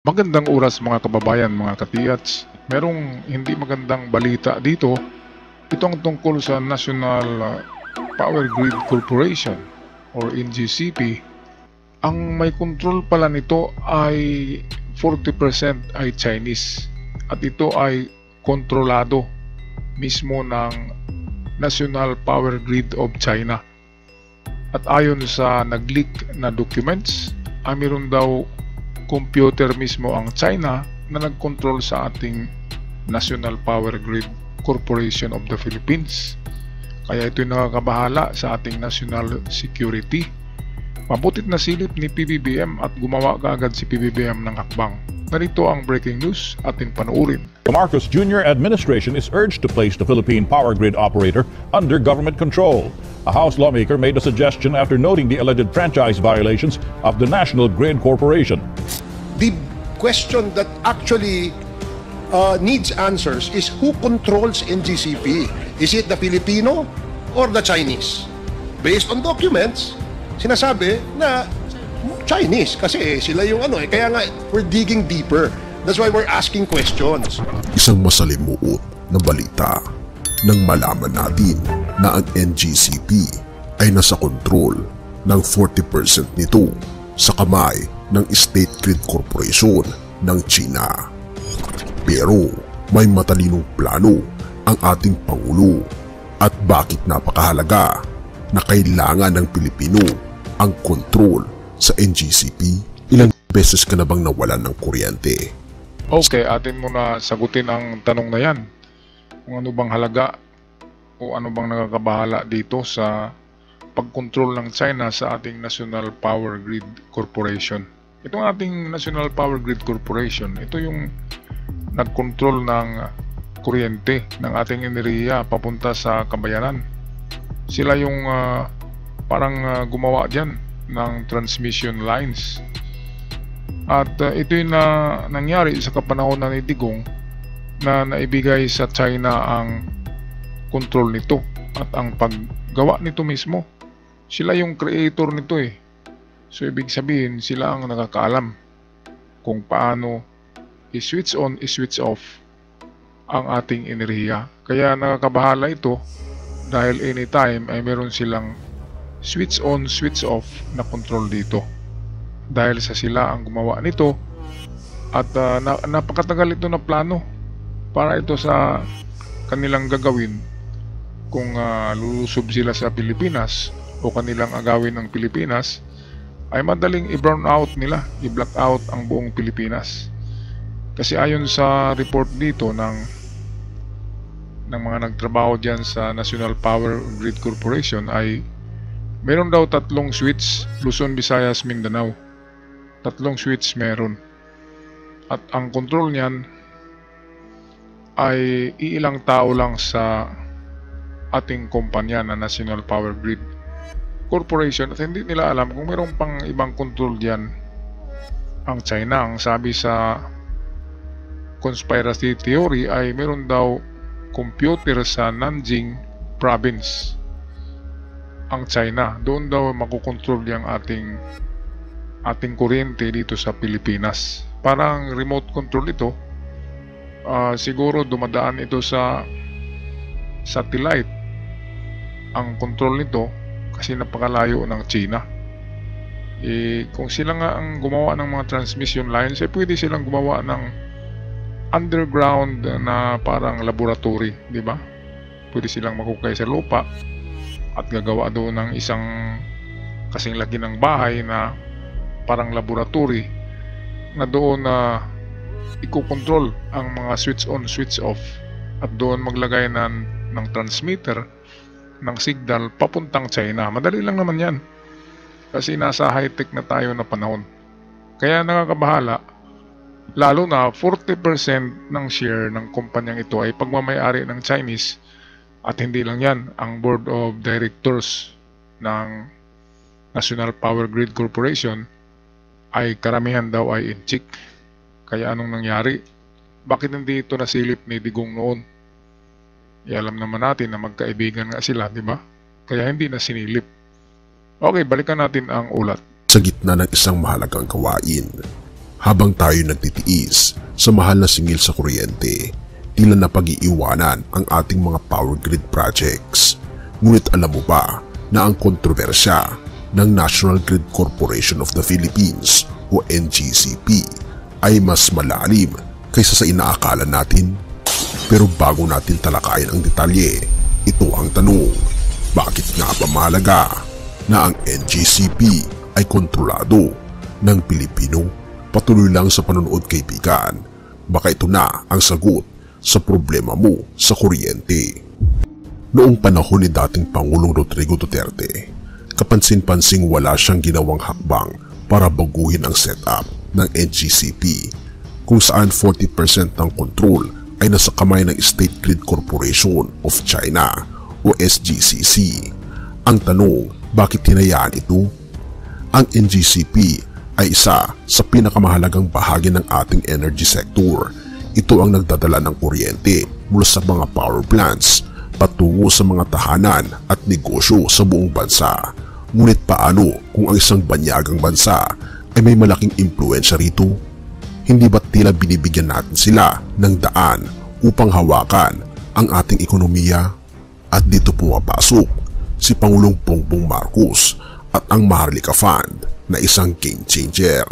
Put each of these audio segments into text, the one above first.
Magandang oras mga kababayan, mga katiyats. Merong hindi magandang balita dito. Ito ang tungkol sa National Power Grid Corporation or NGCP. Ang may control pala nito ay 40% ay Chinese at ito ay kontrolado mismo ng National Power Grid of China. At ayon sa nag-leak na documents, mayroon daw computer mismo ang China na nag-control sa ating National Power Grid Corporation of the Philippines. Kaya ito'y nakakabahala sa ating national security. Mabutit na silip ni PBBM at gumawa kaagad si PBBM ng hakbang. Narito ang breaking news, ating panoorin. The Marcos Jr. administration is urged to place the Philippine power grid operator under government control. A House lawmaker made a suggestion after noting the alleged franchise violations of the National Grid Corporation. The question that actually needs answers is who controls NGCP? Is it the Filipino or the Chinese? Based on documents, sinasabi na Chinese kasi sila yung kaya nga we're digging deeper. That's why we're asking questions. Isang masalimuot na balita nang malaman natin na ang NGCP ay nasa kontrol ng 40% nito sa kamay ng State Grid Corporation ng China. Pero may matalinong plano ang ating Pangulo at bakit napakahalaga na kailangan ng Pilipino ang kontrol sa NGCP. Ilang beses ka na bang nawalan ng kuryente? Okay, atin muna sagutin ang tanong na yan. Kung ano bang halaga o ano bang nakakabahala dito sa pagkontrol ng China sa ating National Power Grid Corporation. Itong ating National Power Grid Corporation, ito yung nagkontrol ng kuryente ng ating enerhiya papunta sa kabayanan. Sila yung parang gumawa dyan ng transmission lines. At ito yung nangyari sa kapanahonan ni Digong na naibigay sa China ang control nito at ang paggawa nito mismo. Sila yung creator nito eh. So ibig sabihin sila ang nakakaalam kung paano i-switch on, i-switch off ang ating enerhiya. Kaya nakakabahala ito dahil anytime ay meron silang switch on, switch off na control dito. Dahil sa sila ang gumawa nito at napakatagal ito na plano para ito sa kanilang gagawin kung lulusob sila sa Pilipinas o kanilang agawin ng Pilipinas ay madaling i-brown out nila, i-black out ang buong Pilipinas. Kasi ayon sa report dito ng mga nagtrabaho dyan sa National Power Grid Corporation ay meron daw 3 switch, Luzon, Visayas, Mindanao. 3 switch meron. At ang control niyan ay iilang tao lang sa ating kumpanya na National Power Grid Corporation at hindi nila alam kung mayroong pang ibang control diyan ang China. Ang sabi sa conspiracy theory ay meron daw computer sa Nanjing province ang China. Doon daw makukontrol yung ating kuryente dito sa Pilipinas. Parang remote control ito. Siguro dumadaan ito sa satellite ang control nito kasi napakalayo ng China. Kung sila nga ang gumawa ng mga transmission lines, pwede silang gumawa ng underground na parang laboratory, di ba? Pwede silang maghukay sa lupa at gagawa doon ng isang kasing laki ng bahay na parang laboratory na doon na iko-control ang mga switch on, switch off at doon maglagay ng transmitter ng signal papuntang China. Madali lang naman yan kasi nasa high-tech na tayo na panahon. Kaya nakakabahala lalo na 40% ng share ng kumpanyang ito ay pagmamayari ng Chinese at hindi lang yan, ang board of directors ng National Power Grid Corporation ay karamihan daw ay in-check. Kaya anong nangyari? Bakit hindi ito nasilip ni Digong noon? Alam naman natin na magkaibigan nga sila, di ba? Kaya hindi na sinilip. Okay, balikan natin ang ulat. Sa gitna ng isang mahalagang gawain, Habang tayo nagtitiis sa mahal na singil sa kuryente, tila napag-iiwanan ang ating mga power grid projects. Ngunit alam mo ba na ang kontrobersya ng National Grid Corporation of the Philippines o NGCP ay mas malalim kaysa sa inaakala natin? Pero bago natin talakayin ang detalye, ito ang tanong: bakit nga ba mahalaga na ang NGCP ay kontrolado ng Pilipino? Patuloy lang sa panonood, kaibigan. Baka ito na ang sagot sa problema mo sa kuryente. Noong panahon ni dating Pangulong Rodrigo Duterte, kapansin-pansing wala siyang ginawang hakbang para baguhin ang setup ng NGCP, kung saan 40% ng control ay nasa kamay ng State Grid Corporation of China o SGCC. Ang tanong, bakit hinayaan ito? Ang NGCP ay isa sa pinakamahalagang bahagi ng ating energy sector. Ito ang nagdadala ng kuryente mula sa mga power plants patungo sa mga tahanan at negosyo sa buong bansa. Ngunit paano kung ang isang banyagang bansa ay may malaking impluensya rito? Hindi ba't tila binibigyan natin sila ng daan upang hawakan ang ating ekonomiya? At dito pumapasok si Pangulong Bongbong Marcos at ang Maharlika Fund na isang game changer.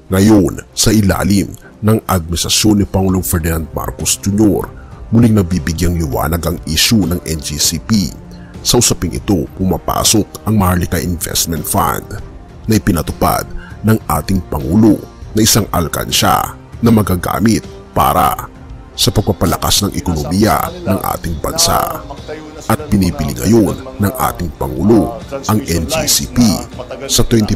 Ngayon, sa ilalim ng administrasyon ni Pangulong Ferdinand Marcos Jr., muling nabibigyang liwanag ang issue ng NGCP. Sa usaping ito, pumapasok ang Maharlika Investment Fund na ipinatupad ng ating Pangulo na isang alkansya na magagamit para sa pagpapalakas ng ekonomiya ng ating bansa. At pinipili ngayon ng ating Pangulo ang NGCP sa 20%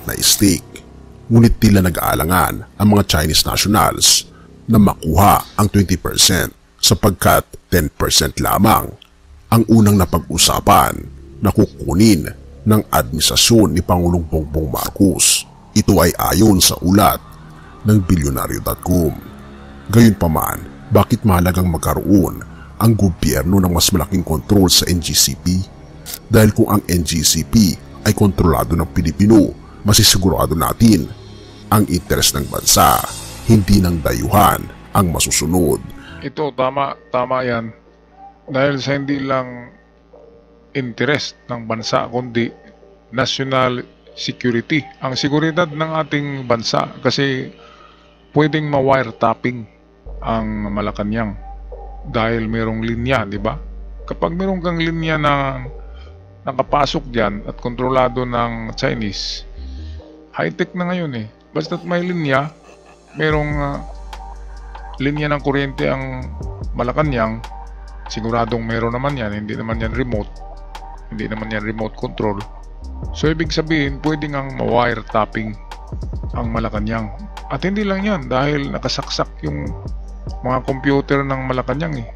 na stake. Ngunit tila nag-aalangan ang mga Chinese nationals na makuha ang 20% sapagkat 10% lamang ang unang napag-usapan na kukunin ng administrasyon ni Pangulong Bongbong Marcos. Ito ay ayon sa ulat ng Bilyonaryo.com. Gayunpaman, bakit mahalagang magkaroon ang gobyerno ng mas malaking kontrol sa NGCP? Dahil kung ang NGCP ay kontrolado ng Pilipino, masisigurado natin ang interes ng bansa, hindi ng dayuhan ang masusunod. Ito, tama yan. Dahil sa hindi lang interest ng bansa, kundi national security. Ang seguridad ng ating bansa, kasi pwedeng ma-wiretapping ang Malacanang dahil merong linya, di ba? Kapag merong kang linya na nakapasok dyan at kontrolado ng Chinese, high-tech na ngayon eh. Basta't may linya, merong linya ng kuryente ang Malacanang, siguradong meron naman yan, hindi naman yan remote control. So ibig sabihin, pwedeng ang ma-wiretapping ang Malacanang. At hindi lang yan, dahil nakasaksak yung mga computer ng Malacanang eh.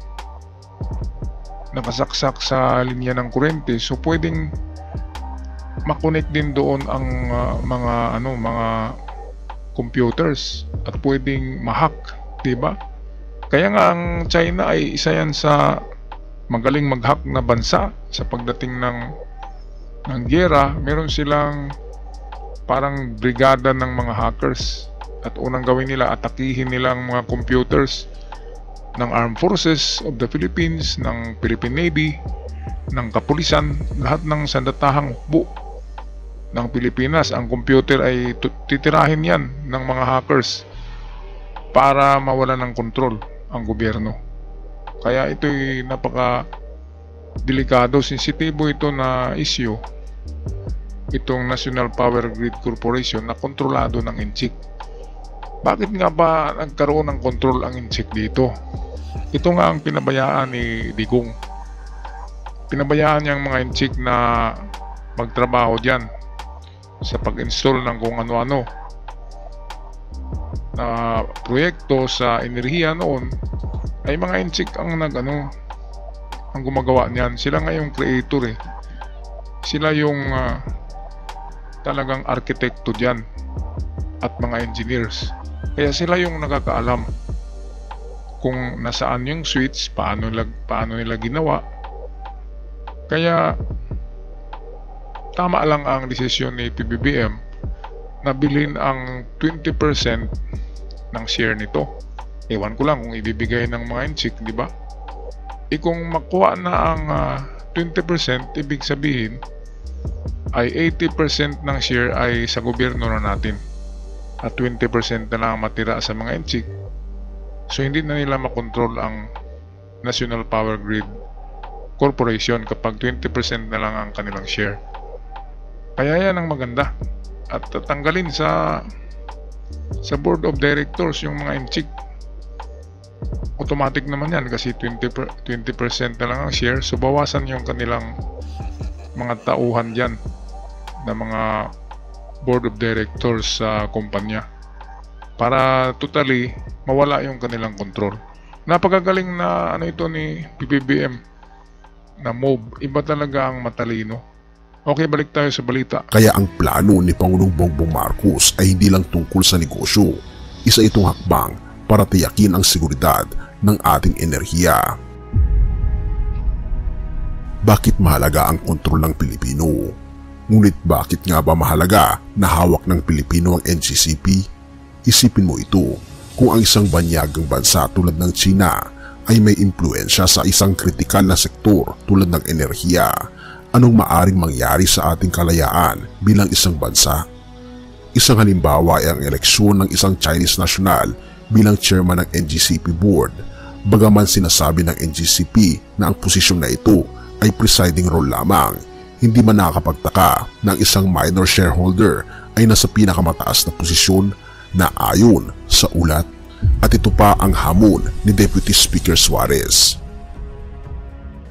Nakasaksak sa linya ng kuryente, so pwedeng makonect din doon ang mga computers at pwedeng ma-hack, di ba? Kaya nga ang China ay isa yan sa magaling mag-hack na bansa sa pagdating ng giyera. Meron silang parang brigada ng mga hackers. At unang gawin nila, atakihin nilang mga computers ng Armed Forces of the Philippines, ng Philippine Navy, ng Kapulisan, lahat ng sandatahang hukbo ng Pilipinas. Ang computer ay titirahin yan ng mga hackers para mawala ng kontrol ang gobyerno. Kaya ito'y napaka-delikado, sensitibo ito na issue, itong National Power Grid Corporation na kontrolado ng NGCP. Bakit nga ba nagkaroon ng kontrol ang NGCP dito? Ito nga ang pinabayaan ni Digong. Pinabayaan niyang mga NGCP na magtrabaho dyan sa pag-install ng kung ano-ano na proyekto sa enerhiya noon. Ay mga NGCP ang ang gumagawa niyan. Sila nga yung creator eh. Sila yung talagang arkitekto dyan at mga engineers. Kaya sila yung nakakaalam kung nasaan yung switch, paano nila ginawa. Kaya tama lang ang desisyon ni PBBM nabilin ang 20% ng share nito. Ewan ko lang kung ibibigay ng mga NCIC, di ba? Kung makuha na ang 20%, ibig sabihin ay 80% ng share ay sa gobyerno na natin at 20% na lang matira sa mga NCIC. So hindi na nila makontrol ang National Power Grid Corporation kapag 20% na lang ang kanilang share. Kaya yan ang maganda, at tatanggalin sa board of directors yung mga NCIC. Automatic naman yan kasi 20% na lang ang share, so bawasan yung kanilang mga tauhan dyan na mga board of directors sa kumpanya para totally mawala yung kanilang control. Napakagaling na ito ni PBBM na move. Iba talaga ang matalino. Okay, balik tayo sa balita. Kaya ang plano ni Pangulong Bongbong Marcos ay hindi lang tungkol sa negosyo. Isa itong hakbang para tiyakin ang seguridad ng ating enerhiya. Bakit mahalaga ang kontrol ng Pilipino? Ngunit bakit nga ba mahalaga na hawak ng Pilipino ang NGCP? Isipin mo ito, kung ang isang banyagang bansa tulad ng China ay may impluensya sa isang kritikal na sektor tulad ng enerhiya, anong maaring mangyari sa ating kalayaan bilang isang bansa? Isang halimbawa ay ang eleksyon ng isang Chinese national bilang chairman ng NGCP board. Bagaman sinasabi ng NGCP na ang posisyon na ito ay presiding role lamang, hindi man nakakapagtaka na ang isang minor shareholder ay nasa pinakamataas na posisyon na ayon sa ulat. At ito pa ang hamon ni Deputy Speaker Suarez.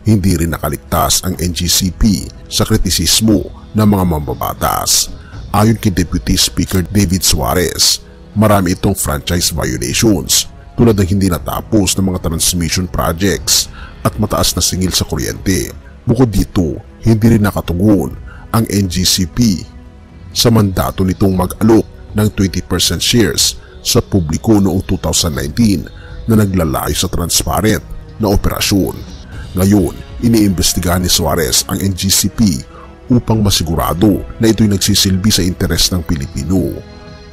Hindi rin nakaligtas ang NGCP sa kritisismo ng mga mambabatas. Ayon kay Deputy Speaker David Suarez, marami itong franchise violations tulad ng hindi natapos ng mga transmission projects at mataas na singil sa kuryente. Bukod dito, hindi rin nakatugon ang NGCP sa mandato nitong mag-alok ng 20% shares sa publiko noong 2019 na naglalayo sa transparent na operasyon. Ngayon, iniimbestigahan ni Suarez ang NGCP upang masigurado na ito'y nagsisilbi sa interes ng Pilipino.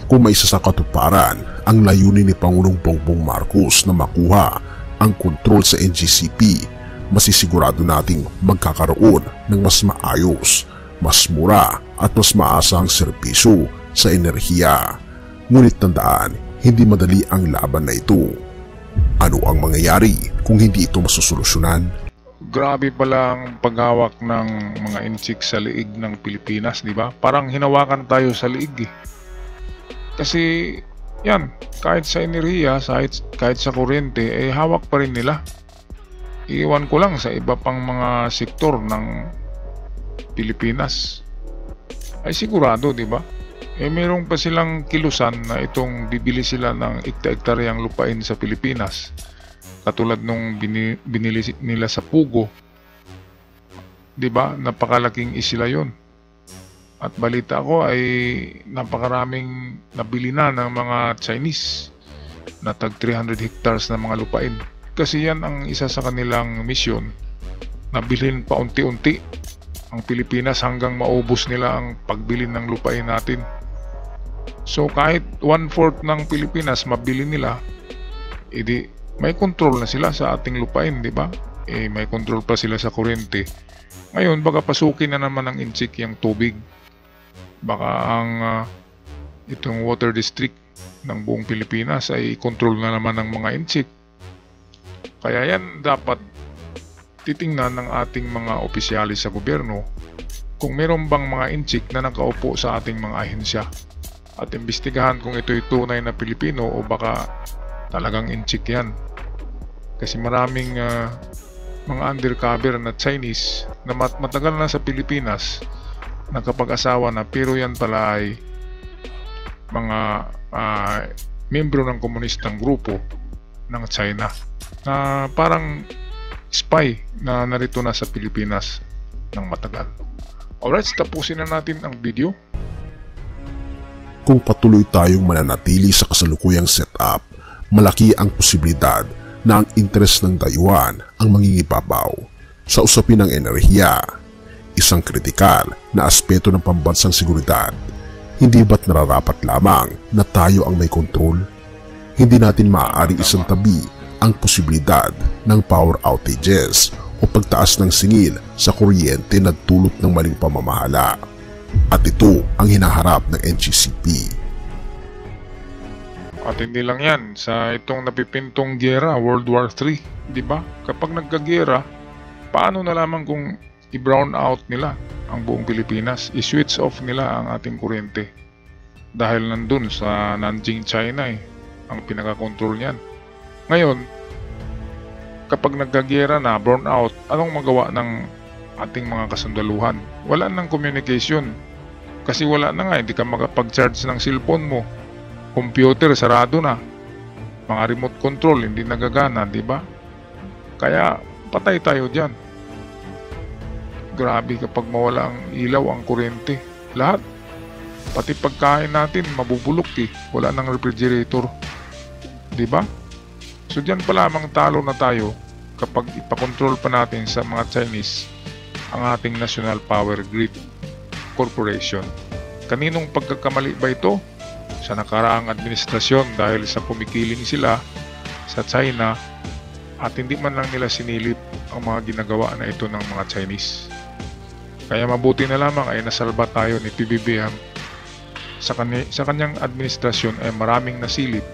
Kung may isa sa katuparan ang layunin ni Pangulong Bongbong Marcos na makuha ang kontrol sa NGCP, masisigurado nating magkakaroon ng mas maayos, mas mura at mas maasahang serbisyo sa enerhiya. Ngunit tandaan, hindi madali ang laban na ito. Ano ang mangyayari kung hindi ito masusolusyonan? Grabe pala ang paghawak ng mga NCIC sa liig ng Pilipinas, di ba? Parang hinawakan tayo sa liig eh. Kasi yan, kahit sa enerhiya, kahit sa kuryente, hawak pa rin nila. Iwan ko lang sa iba pang mga sektor ng Pilipinas. Ay sigurado, di ba? Mayroong pa silang kilusan na itong bibili sila ng ekta-ektaryang lupain sa Pilipinas. Katulad nung binili nila sa Pugo. Diba? Napakalaking isla yun. At balita ko ay napakaraming nabili na ng mga Chinese na tag 300 hectares na mga lupain. Kasi yan ang isa sa kanilang misyon. Nabilin pa unti-unti ang Pilipinas hanggang maubos nila ang pagbili ng lupain natin. So kahit 1/4 ng Pilipinas mabili nila, edi may control na sila sa ating lupain, di ba? May control pa sila sa kuryente. Ngayon, baka pasukin na naman ng NCIC yung tubig. Baka ang itong water district ng buong Pilipinas ay control na naman ng mga NCIC. Kaya yan dapat titingnan ng ating mga opisyalis sa gobyerno kung meron bang mga NCIC na nakaupo sa ating mga ahensya. At imbestigahan kung ito'y tunay na Pilipino o baka talagang NCIC yan. Kasi maraming mga undercover na Chinese na matagal na sa Pilipinas, nakapag-asawa na, pero yan pala ay mga membro ng komunistang grupo ng China na parang spy na narito na sa Pilipinas ng matagal. Alright, tapusin na natin ang video. Kung patuloy tayong mananatili sa kasalukuyang setup, malaki ang posibilidad na ang interes ng dayuhan ang mangingibabaw sa usapin ng enerhiya, isang kritikal na aspeto ng pambansang seguridad. Hindi ba't nararapat lamang na tayo ang may kontrol? Hindi natin maaaring isang tabi ang posibilidad ng power outages o pagtaas ng singil sa kuryente na dulot ng maling pamamahala. At ito ang hinaharap ng NGCP. At hindi lang yan, sa itong napipintong giyera, World War III, di ba? Kapag nagkagiyera, paano na lamang kung i-brown out nila ang buong Pilipinas, i-switch off nila ang ating kuryente? Dahil nandun sa Nanjing, China ang pinaka-control niyan. Ngayon, kapag nagkagiyera na, brown out, anong magawa ng ating mga kasundaluhan? Wala nang communication. Kasi wala na nga, hindi ka makapag-charge ng cellphone mo. Computer, sarado na. Mga remote control, hindi nagagana, di ba? Kaya, patay tayo dyan. Grabe kapag mawala ang ilaw, ang kuryente. Lahat. Pati pagkain natin, mabubulok Wala nang refrigerator. Di ba? So dyan pa lamang talo na tayo kapag ipakontrol pa natin sa mga Chinese ang ating National Power Grid Corporation. Kaninong pagkakamali ba ito? Sa nakaraang administrasyon dahil sa pumikiling sila sa China at hindi man lang nila sinilip ang mga ginagawa na ito ng mga Chinese. Kaya mabuti na lamang ay nasalba tayo ni PBBM. Sa kanyang administrasyon ay maraming nasilip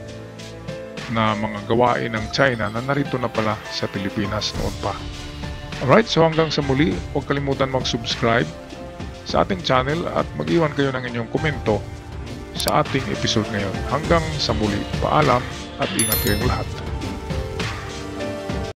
na mga gawain ng China na narito na pala sa Pilipinas noon pa. Alright, so hanggang sa muli, huwag kalimutan mag-subscribe sa ating channel at mag-iwan kayo ng inyong komento sa ating episode ngayon. Hanggang sa muli, paalam at ingat kayong lahat.